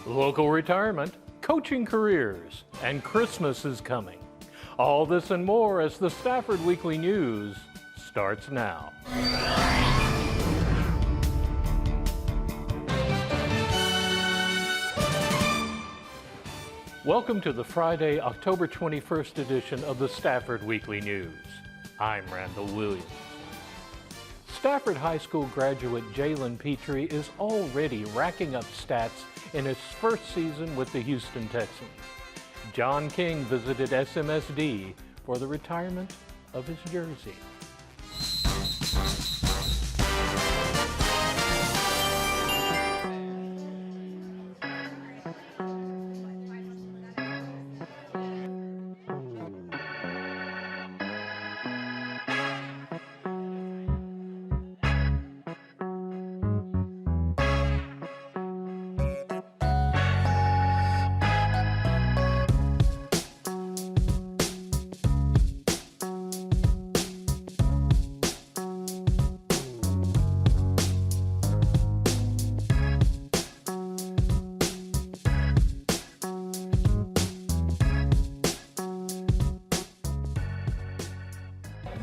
local retirement, coaching careers, and Christmas is coming. All this and more as the Stafford Weekly News starts now. Welcome to the Friday, October 21st edition of the Stafford Weekly News. I'm Randall Williams. Stafford High School graduate Jalen Petries is already racking up stats in his first season with the Houston Texans. John King visited SMSD for the retirement of his jersey.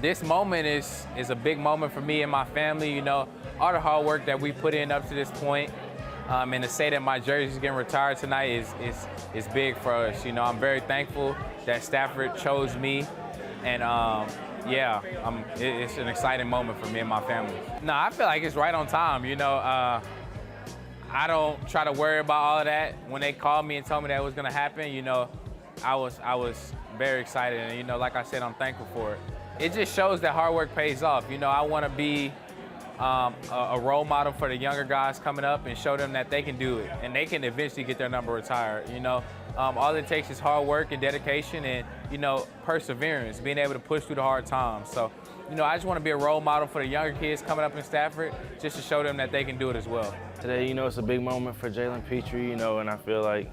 This moment is a big moment for me and my family. You know, all the hard work that we put in up to this point, and to say that my jersey is getting retired tonight is big for us. You know, I'm very thankful that Stafford chose me, and it's an exciting moment for me and my family. No, I feel like it's right on time. You know, I don't try to worry about all of that. When they called me and told me that it was gonna happen, you know, I was very excited, and you know, like I said, I'm thankful for it. It just shows that hard work pays off. You know, I want to be a role model for the younger guys coming up and show them that they can do it and they can eventually get their number retired. You know, all it takes is hard work and dedication and, you know, perseverance, being able to push through the hard times. So, you know, I just want to be a role model for the younger kids coming up in Stafford just to show them that they can do it as well. Today, you know, it's a big moment for Jalen Petries, you know, and I feel like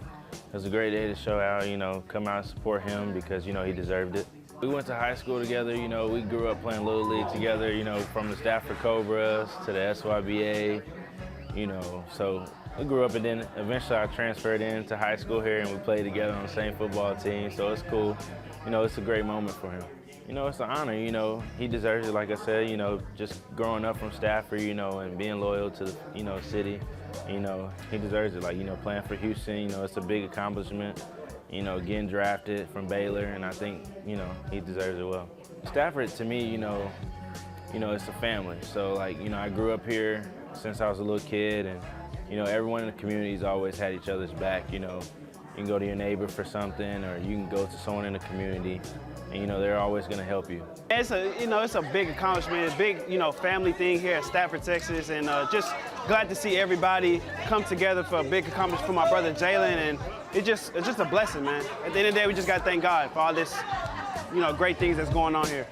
it's a great day to show out, you know, come out and support him because, you know, he deserved it. We went to high school together, you know, we grew up playing Little League together, you know, from the Stafford Cobras to the SYBA, you know, so we grew up and then eventually I transferred into high school here and we played together on the same football team, so it's cool. You know, it's a great moment for him. You know, it's an honor, you know, he deserves it, like I said, you know, just growing up from Stafford, you know, and being loyal to the, you know, city, you know, he deserves it, like, you know, playing for Houston, you know, it's a big accomplishment. You know, getting drafted from Baylor, and I think, you know, he deserves it well. Stafford, to me, you know, it's a family. So, like, you know, I grew up here since I was a little kid, and, you know, everyone in the community's always had each other's back. You know, you can go to your neighbor for something, or you can go to someone in the community, and, you know, they're always going to help you. It's a big accomplishment, a big, you know, family thing here at Stafford, Texas, and just glad to see everybody come together for a big accomplishment for my brother Jalen, and it's just a blessing, man. At the end of the day, we just got to thank God for all this, you know, great things that's going on here.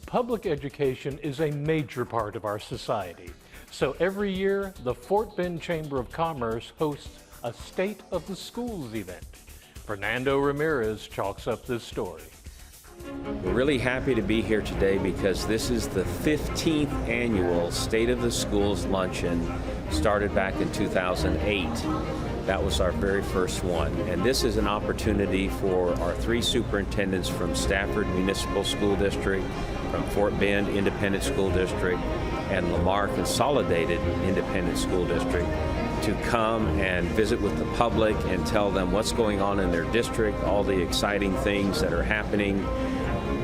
Public education is a major part of our society. So every year, the Fort Bend Chamber of Commerce hosts a State of the Schools event. Fernando Ramirez chalks up this story. We're really happy to be here today because this is the 15th annual State of the Schools Luncheon, started back in 2008. That was our very first one. And this is an opportunity for our 3 superintendents from Stafford Municipal School District, from Fort Bend Independent School District, and Lamar Consolidated Independent School District to come and visit with the public and tell them what's going on in their district, all the exciting things that are happening,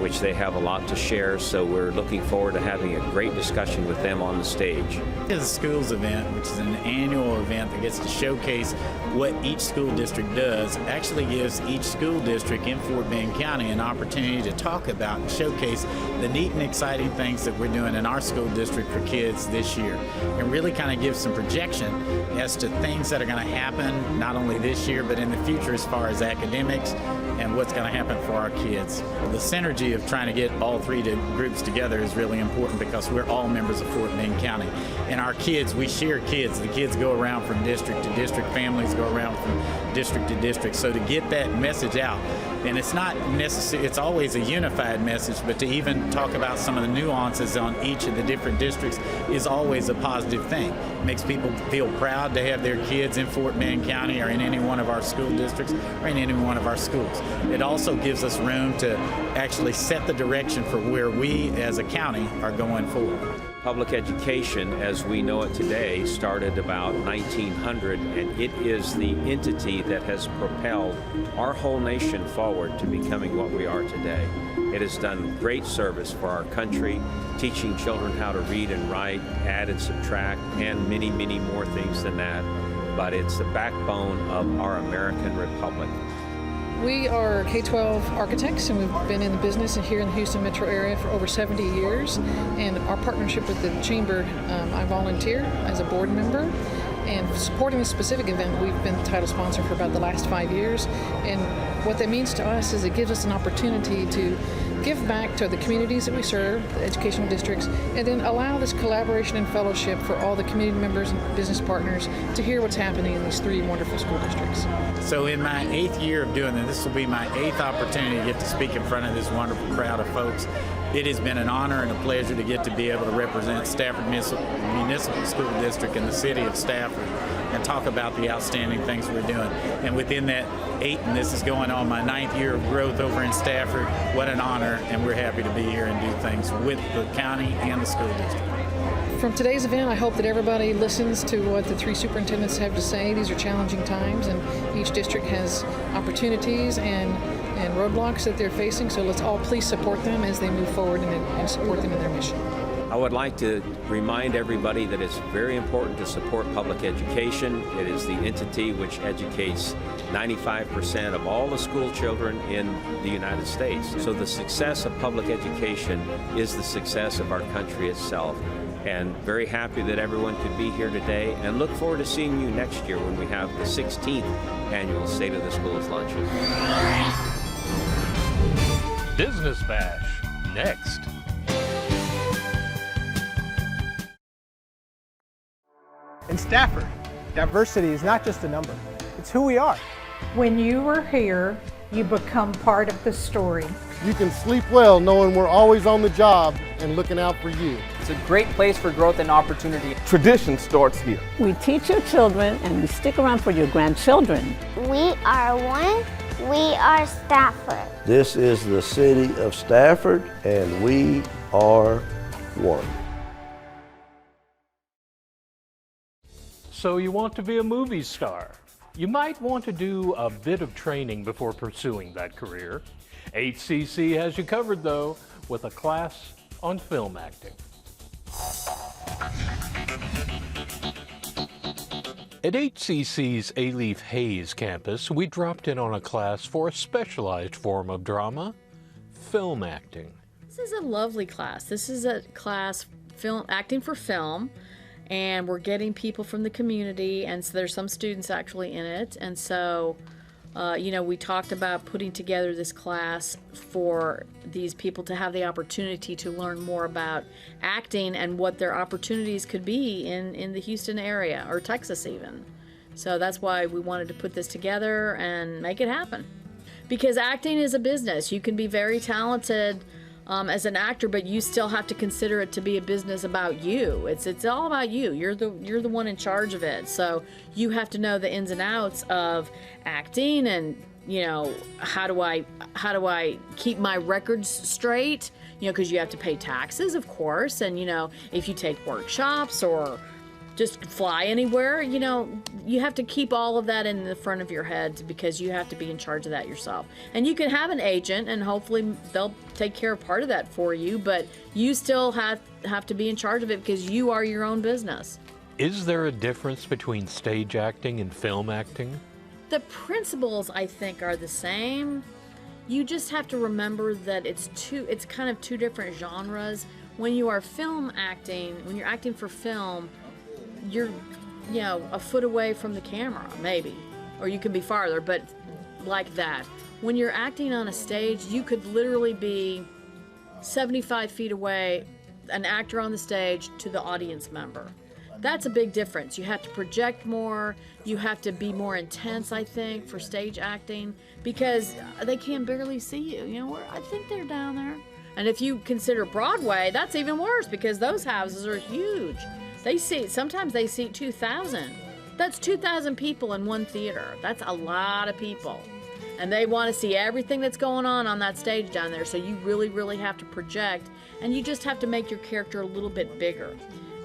which they have a lot to share. So we're looking forward to having a great discussion with them on the stage. It's a schools event, which is an annual event that gets to showcase what each school district does. Actually gives each school district in Fort Bend County an opportunity to talk about and showcase the neat and exciting things that we're doing in our school district for kids this year, and really kind of give some projection as to things that are going to happen not only this year but in the future as far as academics and what's going to happen for our kids. The synergy of trying to get all 3 groups together is really important because we're all members of Fort Bend County. And our kids, we share kids. The kids go around from district to district, families go around from district to district. So to get that message out, and it's not necessary, it's always a unified message, but to even talk about some of the nuances on each of the different districts is always a positive thing. It makes people feel proud to have their kids in Fort Bend County or in any one of our school districts or in any one of our schools. It also gives us room to actually set the direction for where we as a county are going forward. Public education, as we know it today, started about 1900, and it is the entity that has propelled our whole nation forward to becoming what we are today. It has done great service for our country, teaching children how to read and write, add and subtract, and many, many more things than that. But it's the backbone of our American Republic. We are K-12 architects, and we've been in the business here in the Houston metro area for over 70 years. And our partnership with the Chamber, I volunteer as a board member. And supporting this specific event, we've been the title sponsor for about the last 5 years. And what that means to us is it gives us an opportunity to give back to the communities that we serve, the educational districts, and then allow this collaboration and fellowship for all the community members and business partners to hear what's happening in these 3 wonderful school districts. So in my 8th year of doing this will be my 8th opportunity to get to speak in front of this wonderful crowd of folks. It has been an honor and a pleasure to get to be able to represent Stafford Municipal School District in the city of Stafford and talk about the outstanding things we're doing. And within that 8, and this is going on my 9th year of growth over in Stafford, what an honor, and we're happy to be here and do things with the county and the school district. From today's event, I hope that everybody listens to what the 3 superintendents have to say. These are challenging times, and each district has opportunities and roadblocks that they're facing, so let's all please support them as they move forward and support them in their mission. I would like to remind everybody that it's very important to support public education. It is the entity which educates 95% of all the school children in the United States. So the success of public education is the success of our country itself. And very happy that everyone could be here today, and look forward to seeing you next year when we have the 16th annual State of the Schools Luncheon. Business Bash, next. In Stafford, diversity is not just a number, it's who we are. When you are here, you become part of the story. You can sleep well knowing we're always on the job and looking out for you. It's a great place for growth and opportunity. Tradition starts here. We teach your children and we stick around for your grandchildren. We are one. We are Stafford. This is the city of Stafford, and we are one. So you want to be a movie star? You might want to do a bit of training before pursuing that career. HCC has you covered, though, with a class on film acting. At HCC's Alief Hayes campus, we dropped in on a class for a specialized form of drama, film acting. This is a lovely class. This is a class acting for film, and we're getting people from the community, and so there's some students actually in it, and so We talked about putting together this class for these people to have the opportunity to learn more about acting and what their opportunities could be in the Houston area, or Texas even. So that's why we wanted to put this together and make it happen. Because acting is a business. You can be very talented as an actor, but you still have to consider it to be a business about you. It's all about you. You're the one in charge of it. So you have to know the ins and outs of acting, and how do I keep my records straight? Because you have to pay taxes, of course, and if you take workshops or just fly anywhere, you have to keep all of that in the front of your head, because you have to be in charge of that yourself. And you can have an agent, and hopefully they'll take care of part of that for you, but you still have to be in charge of it, because you are your own business. Is there a difference between stage acting and film acting? The principles, I think, are the same. You just have to remember that it's kind of two different genres. When you are film acting, when you're acting for film, you're a foot away from the camera, maybe, or you can be farther, but like that. When you're acting on a stage, you could literally be 75 feet away, an actor on the stage to the audience member. That's a big difference. You have to project more, you have to be more intense, I think, for stage acting, because they can barely see you. I think they're down there. And if you consider Broadway, that's even worse, because those houses are huge. Sometimes they seat 2,000. That's 2,000 people in one theater. That's a lot of people. And they want to see everything that's going on that stage down there. So you really, really have to project, and you just have to make your character a little bit bigger.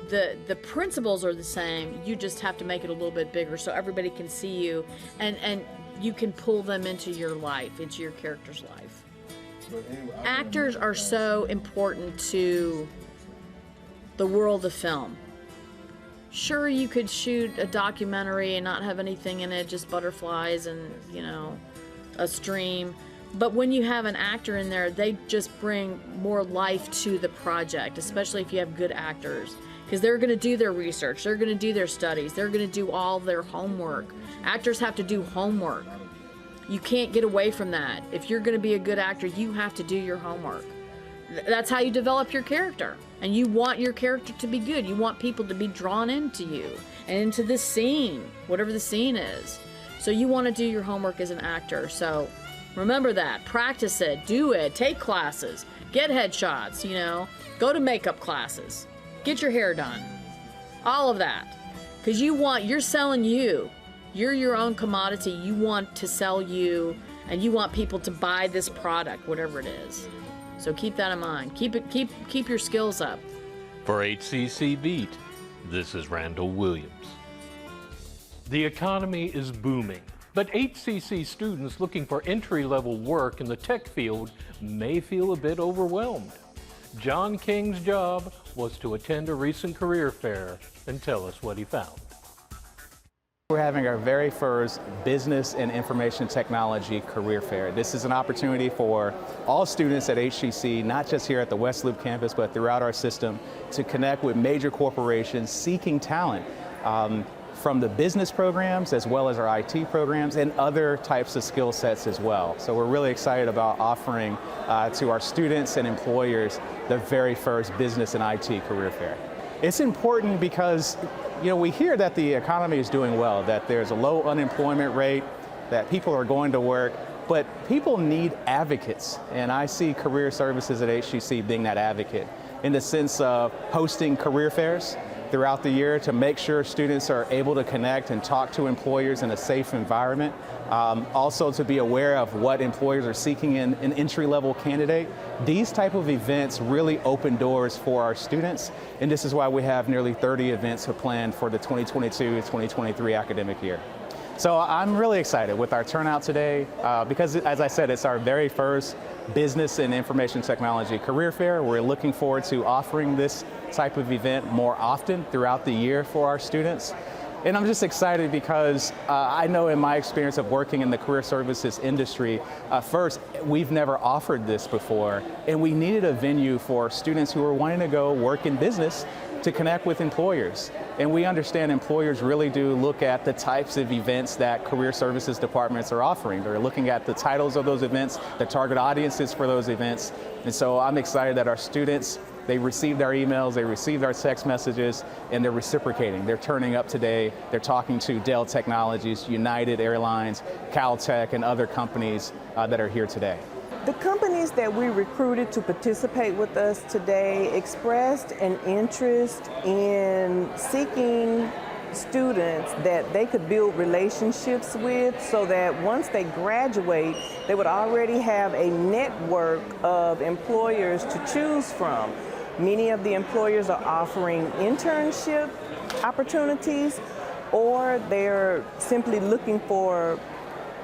The principles are the same. You just have to make it a little bit bigger so everybody can see you, and you can pull them into your life, into your character's life. Actors are so important to the world of film. Sure, you could shoot a documentary and not have anything in it, just butterflies and, a stream. But when you have an actor in there, they just bring more life to the project, especially if you have good actors. Because they're going to do their research, they're going to do their studies, they're going to do all their homework. Actors have to do homework. You can't get away from that. If you're going to be a good actor, you have to do your homework. That's how you develop your character. And you want your character to be good. You want people to be drawn into you and into this scene, whatever the scene is. So you want to do your homework as an actor. So remember that. Practice it. Do it. Take classes. Get headshots, Go to makeup classes. Get your hair done. All of that. Because you're selling you. You're your own commodity. You want to sell you, and you want people to buy this product, whatever it is. So keep that in mind. Keep your skills up. For HCC Beat, this is Randall Williams. The economy is booming, but HCC students looking for entry-level work in the tech field may feel a bit overwhelmed. John King's job was to attend a recent career fair and tell us what he found. We're having our very first Business and Information Technology Career Fair. This is an opportunity for all students at HCC, not just here at the West Loop campus, but throughout our system, to connect with major corporations seeking talent from the business programs as well as our IT programs and other types of skill sets as well. So we're really excited about offering to our students and employers the very first Business and IT Career Fair. It's important because we hear that the economy is doing well, that there's a low unemployment rate, that people are going to work, but people need advocates. And I see career services at HCC being that advocate in the sense of hosting career fairs throughout the year to make sure students are able to connect and talk to employers in a safe environment. Also to be aware of what employers are seeking in an entry-level candidate. These type of events really open doors for our students, and this is why we have nearly 30 events planned for the 2022-2023 academic year. So I'm really excited with our turnout today because, as I said, it's our very first Business and Information Technology Career Fair. We're looking forward to offering this type of event more often throughout the year for our students. And I'm just excited because I know in my experience of working in the career services industry, first, we've never offered this before, and we needed a venue for students who are wanting to go work in business to connect with employers. And we understand employers really do look at the types of events that career services departments are offering. They're looking at the titles of those events, the target audiences for those events. And so I'm excited that our students, they received our emails, they received our text messages, and they're reciprocating. They're turning up today. They're talking to Dell Technologies, United Airlines, Caltech, and other companies that are here today. The companies that we recruited to participate with us today expressed an interest in seeking students that they could build relationships with so that once they graduate, they would already have a network of employers to choose from. Many of the employers are offering internship opportunities, or they're simply looking for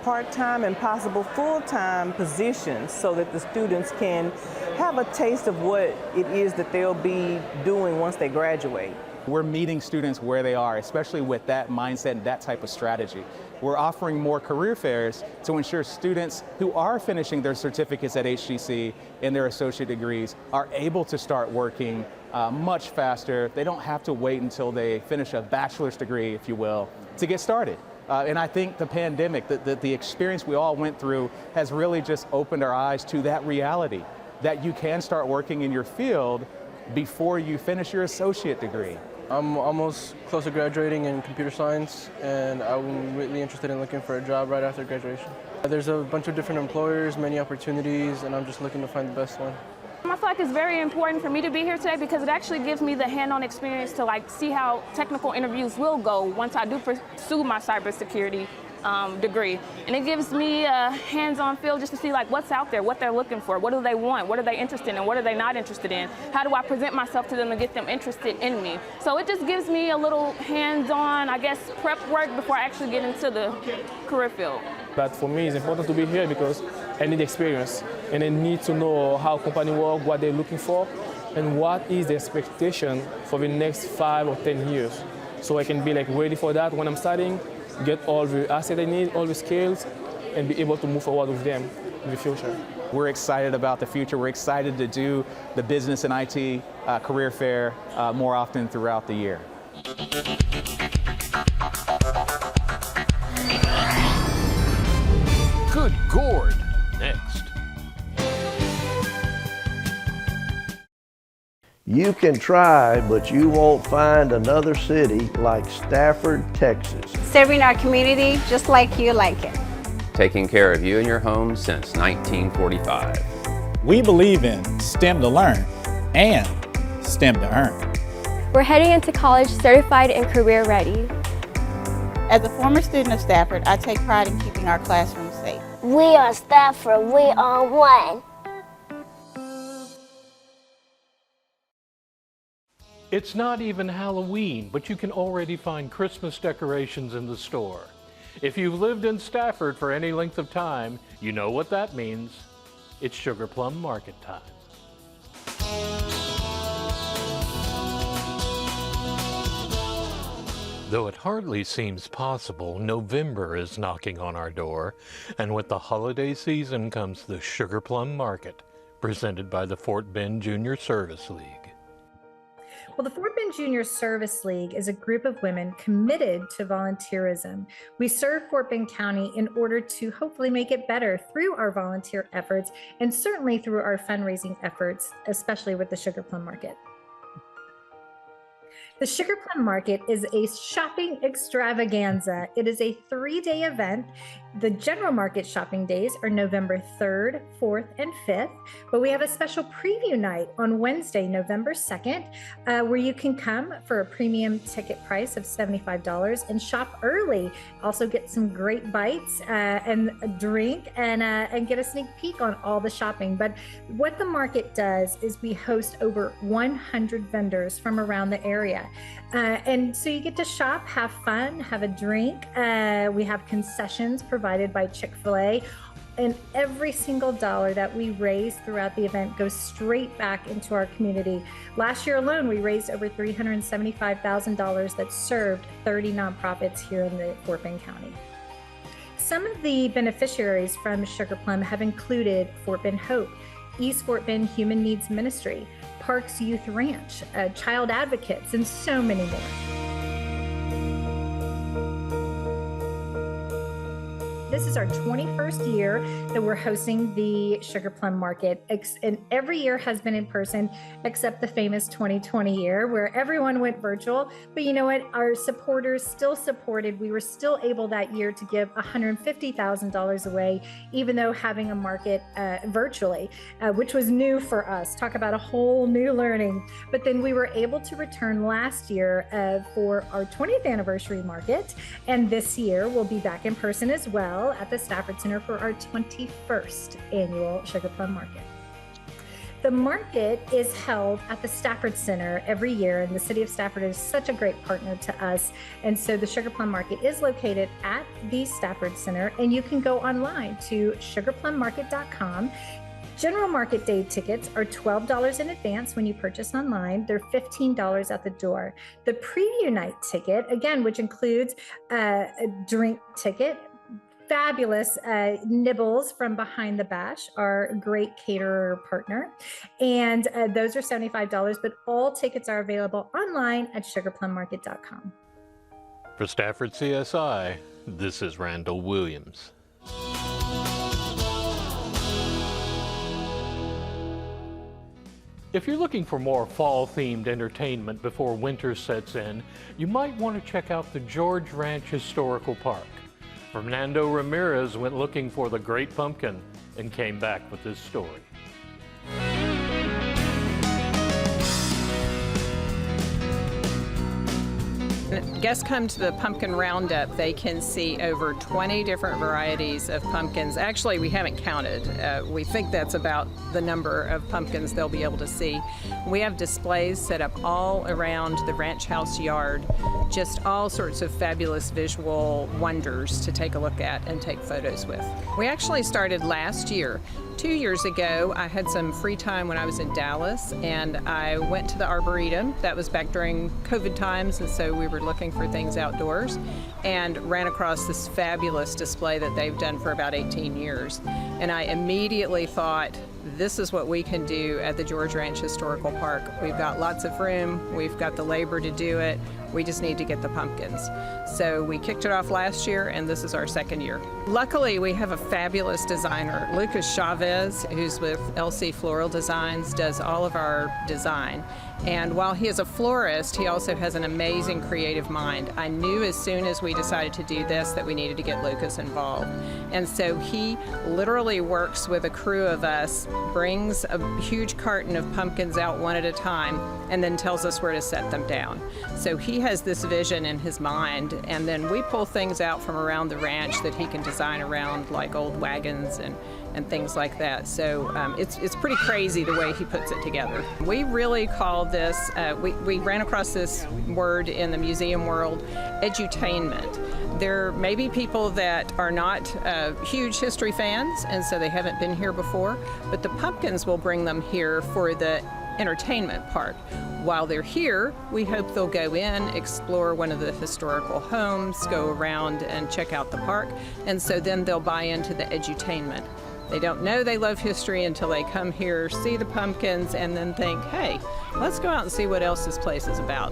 part-time and possible full-time positions so that the students can have a taste of what it is that they'll be doing once they graduate. We're meeting students where they are, especially with that mindset and that type of strategy. We're offering more career fairs to ensure students who are finishing their certificates at HGC and their associate degrees are able to start working much faster. They don't have to wait until they finish a bachelor's degree, if you will, to get started. And I think the pandemic, the experience we all went through has really just opened our eyes to that reality, that you can start working in your field before you finish your associate degree. I'm almost close to graduating in computer science, and I'm really interested in looking for a job right after graduation. There's a bunch of different employers, many opportunities, and I'm just looking to find the best one. I feel like it's very important for me to be here today because it actually gives me the hand-on experience to see how technical interviews will go once I do pursue my cybersecurity degree. And it gives me a hands-on feel just to see what's out there, what they're looking for, what do they want, what are they interested in, what are they not interested in, how do I present myself to them to get them interested in me. So it just gives me a little hands-on, prep work before I actually get into the career field. But for me, it's important to be here because I need experience and I need to know how company work, what they're looking for, and what is the expectation for the next 5 or 10 years. So I can be ready for that when I'm studying, get all the assets I need, all the skills, and be able to move forward with them in the future. We're excited about the future. We're excited to do the Business and IT Career Fair more often throughout the year. Good Gourd, next. You can try, but you won't find another city like Stafford, Texas. Serving our community just like you like it. Taking care of you and your home since 1945. We believe in STEM to learn and STEM to earn. We're heading into college certified and career ready. As a former student of Stafford, I take pride in keeping our classrooms safe. We are Stafford, we are one. It's not even Halloween, but you can already find Christmas decorations in the store. If you've lived in Stafford for any length of time, you know what that means. It's Sugar Plum Market time. Though it hardly seems possible, November is knocking on our door, and with the holiday season comes the Sugar Plum Market, presented by the Fort Bend Junior Service League. Well, the Fort Bend Junior Service League is a group of women committed to volunteerism. We serve Fort Bend County in order to hopefully make it better through our volunteer efforts and certainly through our fundraising efforts, especially with the Sugar Plum Market. The Sugar Plum Market is a shopping extravaganza. It is a 3-day event. The general market shopping days are November 3rd, 4th, and 5th, but we have a special preview night on Wednesday, November 2nd, where you can come for a premium ticket price of $75 and shop early. Also get some great bites and a drink and get a sneak peek on all the shopping. But what the market does is we host over 100 vendors from around the area. And so you get to shop, have fun, have a drink. We have concessions provided by Chick-fil-A, and every single dollar that we raise throughout the event goes straight back into our community. Last year alone, we raised over $375,000 that served 30 nonprofits here in the Fort Bend County. Some of the beneficiaries from Sugar Plum have included Fort Bend Hope, East Fort Bend Human Needs Ministry, Parks Youth Ranch, Child Advocates, and so many more. This is our 21st year that we're hosting the Sugar Plum Market, and every year has been in person except the famous 2020 year where everyone went virtual. But you know what? Our supporters still supported. We were still able that year to give $150,000 away, even though having a market virtually, which was new for us. Talk about a whole new learning. But then we were able to return last year for our 20th anniversary market, and this year we'll be back in person as well at the Stafford Center for our 21st annual Sugar Plum Market. The market is held at the Stafford Center every year, and the City of Stafford is such a great partner to us. And so the Sugar Plum Market is located at the Stafford Center, and you can go online to sugarplummarket.com. General Market Day tickets are $12 in advance when you purchase online. They're $15 at the door. The preview night ticket, again, which includes a drink ticket, fabulous nibbles from Behind the Bash, our great caterer partner. And those are $75, but all tickets are available online at sugarplummarket.com. For Stafford CSI, this is Randall Williams. If you're looking for more fall-themed entertainment before winter sets in, you might want to check out the George Ranch Historical Park. Fernando Ramirez went looking for the Great Pumpkin and came back with this story. Guests come to the Pumpkin Roundup, they can see over 20 different varieties of pumpkins. Actually, we haven't counted. We think that's about the number of pumpkins they'll be able to see. We have displays set up all around the ranch house yard, just all sorts of fabulous visual wonders to take a look at and take photos with. We actually started last year. 2 years ago, I had some free time when I was in Dallas, and I went to the Arboretum. That was back during COVID times, and so we were looking for things outdoors, and ran across this fabulous display that they've done for about 18 years. And I immediately thought, this is what we can do at the George Ranch Historical Park. We've got lots of room, we've got the labor to do it, we just need to get the pumpkins. So we kicked it off last year, and this is our second year. Luckily, we have a fabulous designer. Lucas Chavez, who's with LC Floral Designs, does all of our design. And while he is a florist, he also has an amazing creative mind. I knew as soon as we decided to do this that we needed to get Lucas involved. And so he literally works with a crew of us, brings a huge carton of pumpkins out one at a time, and then tells us where to set them down. So he has this vision in his mind, and then we pull things out from around the ranch that he can design around, like old wagons and things like that. So it's pretty crazy the way he puts it together. We really call this, we ran across this word in the museum world, edutainment. There may be people that are not huge history fans, and so they haven't been here before, but the pumpkins will bring them here for the entertainment part. While they're here, we hope they'll go in, explore one of the historical homes, go around and check out the park, and so then they'll buy into the edutainment. They don't know they love history until they come here, see the pumpkins, and then think, hey, let's go out and see what else this place is about.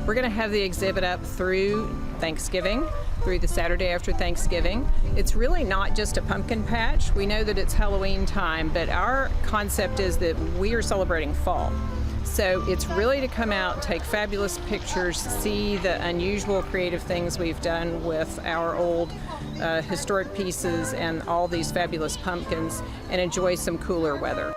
We're going to have the exhibit up through Thanksgiving, through the Saturday after Thanksgiving. It's really not just a pumpkin patch. We know that it's Halloween time, but our concept is that we are celebrating fall. So it's really to come out, take fabulous pictures, see the unusual creative things we've done with our old historic pieces and all these fabulous pumpkins, and enjoy some cooler weather.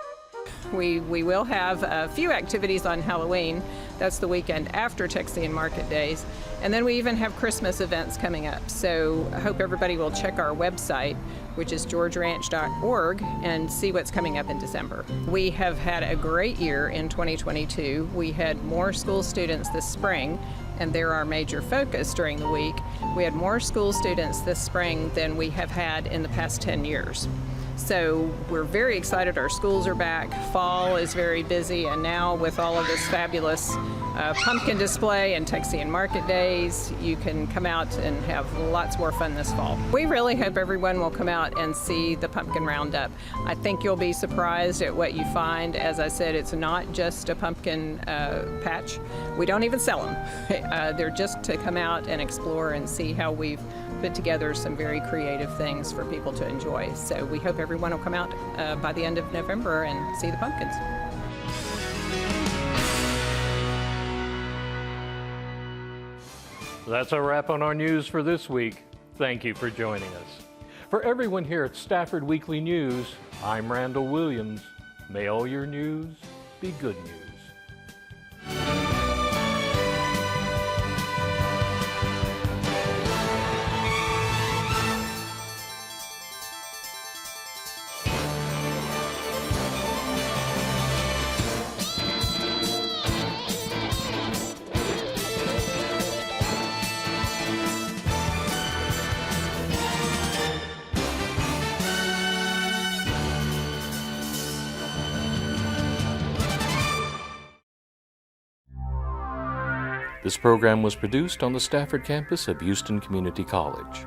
We will have a few activities on Halloween. That's the weekend after Texian Market Days. And then we even have Christmas events coming up. So I hope everybody will check our website, which is georgeranch.org, and see what's coming up in December. We have had a great year in 2022. We had more school students this spring, and they're our major focus during the week. We had more school students this spring than we have had in the past 10 years. So we're very excited our schools are back. Fall is very busy, and now with all of this fabulous pumpkin display and Texian Market Days. You can come out and have lots more fun this fall. We really hope everyone will come out and see the Pumpkin Roundup. I think you'll be surprised at what you find. As I said, it's not just a pumpkin patch. We don't even sell them. They're just to come out and explore and see how we've put together some very creative things for people to enjoy. So we hope everyone will come out by the end of November and see the pumpkins. That's a wrap on our news for this week. Thank you for joining us. For everyone here at Stafford Weekly News, I'm Randall Williams. May all your news be good news. This program was produced on the Stafford campus of Houston Community College.